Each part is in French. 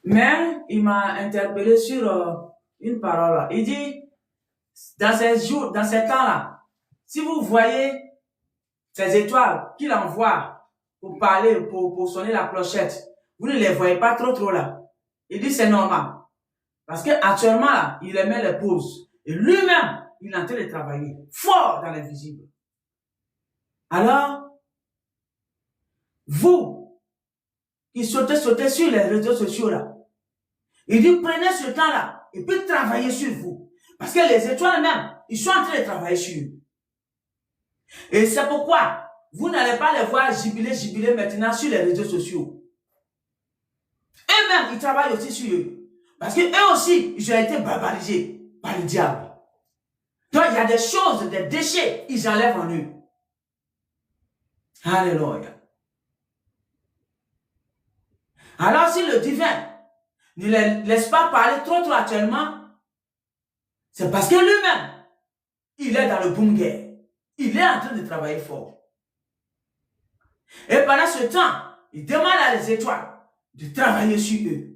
Mais il m'a interpellé sur une parole. Il dit, dans ces jours, dans ces temps-là, si vous voyez ces étoiles qu'il envoie pour parler, pour sonner la clochette, vous ne les voyez pas trop là. Il dit c'est normal. Parce qu'actuellement, là, il émet les pauses. Et lui-même, il est en train de travailler fort dans l'invisible. Alors, vous, qui sautez sur les réseaux sociaux là, il dit prenez ce temps-là et puis travaillez sur vous. Parce que les étoiles même, ils sont en train de travailler sur eux. Et c'est pourquoi vous n'allez pas les voir jubiler maintenant sur les réseaux sociaux. Eux-mêmes, ils travaillent aussi sur eux. Parce qu'eux aussi, ils ont été barbarisés par le diable. Donc, il y a des choses, des déchets, ils enlèvent en eux. Alléluia. Alors, si le divin ne les laisse pas parler trop actuellement, c'est parce que lui-même, il est dans le boom guerre. Il est en train de travailler fort. Et pendant ce temps, il demande à les étoiles de travailler sur eux.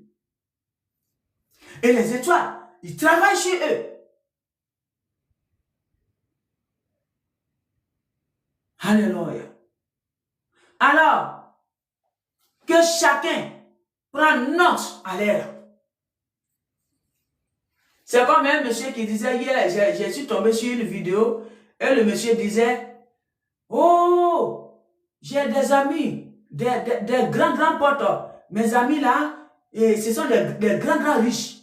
Et les étoiles, ils travaillent sur eux. Alléluia. Alors, que chacun prenne note à l'air. C'est comme un monsieur qui disait hier, je suis tombé sur une vidéo, et le monsieur disait, oh, j'ai des amis, des grands potes. Mes amis là, et ce sont des grands riches.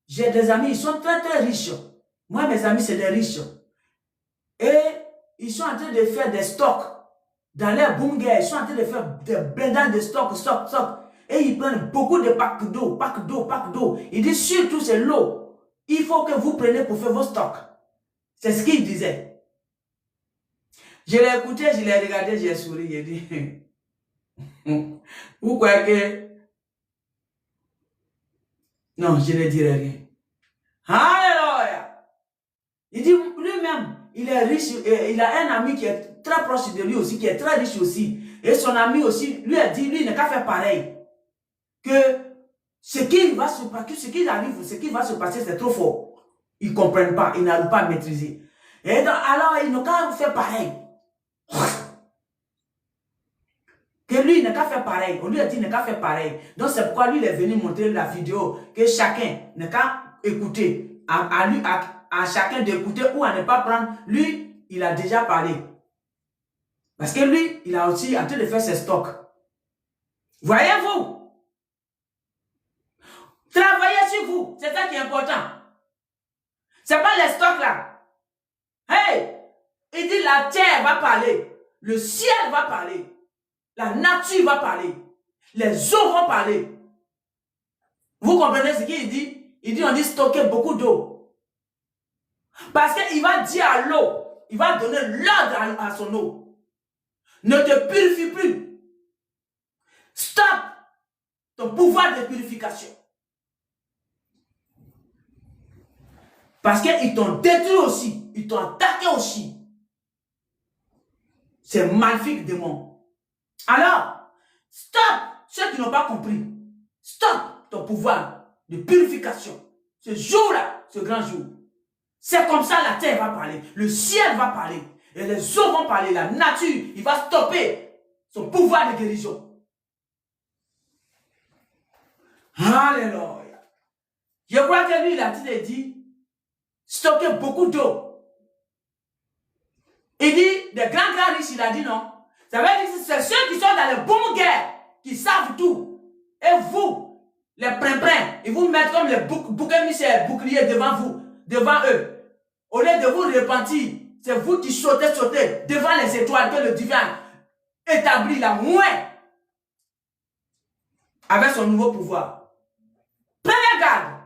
J'ai des amis, ils sont très riches. Moi, mes amis, c'est des riches. Et ils sont en train de faire des stocks. Dans leur boom guerre, ils sont en train de faire des blindages de stock. Et ils prennent beaucoup de packs d'eau. Ils disent surtout c'est l'eau. Il faut que vous preniez pour faire vos stocks. C'est ce qu'il disait. Je l'ai écouté, je l'ai regardé, j'ai souri, j'ai dit, vous croyez que... Non, je ne dirai rien. Alléluia. Il dit lui-même, il est riche, et il a un ami qui est très proche de lui aussi, qui est très riche aussi. Et son ami aussi, lui a dit, lui n'a qu'à faire pareil. Que ce qui va se passer, ce qui va se passer, c'est trop fort. Ils ne comprennent pas, ils n'arrivent pas à maîtriser. Et donc, alors, ils n'ont qu'à faire pareil. Que lui, il n'a qu'à faire pareil. On lui a dit, il n'a qu'à faire pareil. Donc, c'est pourquoi lui, il est venu montrer la vidéo, que chacun n'a qu'à écouter, à chacun d'écouter ou à ne pas prendre. Lui, il a déjà parlé. Parce que lui, il a aussi en train de faire ses stocks. Voyez-vous? Travaillez sur vous. C'est ça qui est important. C'est pas les stocks là. Hey! Il dit la terre va parler. Le ciel va parler. La nature va parler. Les eaux vont parler. Vous comprenez ce qu'il dit? Il dit on dit stocker beaucoup d'eau. Parce qu'il va dire à l'eau, il va donner l'ordre à son eau. Ne te purifie plus. Stop ton pouvoir de purification. Parce qu'ils t'ont détruit aussi. Ils t'ont attaqué aussi. C'est maléfique démon. Alors, stop ceux qui n'ont pas compris. Stop ton pouvoir de purification. Ce jour-là, ce grand jour. C'est comme ça la terre va parler. Le ciel va parler. Et les eaux vont parler. La nature, il va stopper son pouvoir de guérison. Alléluia. Je crois que lui, il a dit, stocker beaucoup d'eau. Il dit, des grands riches, il a dit non. Ça veut dire que c'est ceux qui sont dans les bonnes guerres, qui savent tout. Et vous, les prins, ils vous mettent comme les boucliers devant eux. Au lieu de vous repentir, c'est vous qui sautez devant les étoiles que le divin établit la moins avec son nouveau pouvoir. Prenez garde.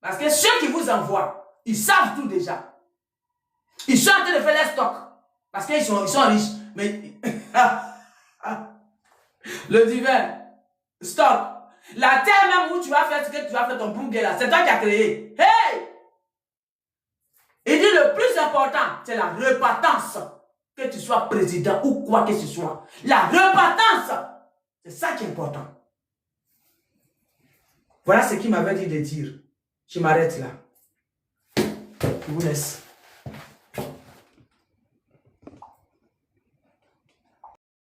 Parce que ceux qui vous envoient, ils savent tout déjà. Ils sont en train de faire les stocks. Parce qu'ils sont riches. Mais le divin, stock. La terre même où tu vas faire ce que tu vas faire ton bourguet là, c'est toi qui as créé. Hey! Il dit le plus important, c'est la repentance. Que tu sois président ou quoi que ce soit. La repentance, c'est ça qui est important. Voilà ce qu'il m'avait dit de dire. Je m'arrête là. Je vous laisse.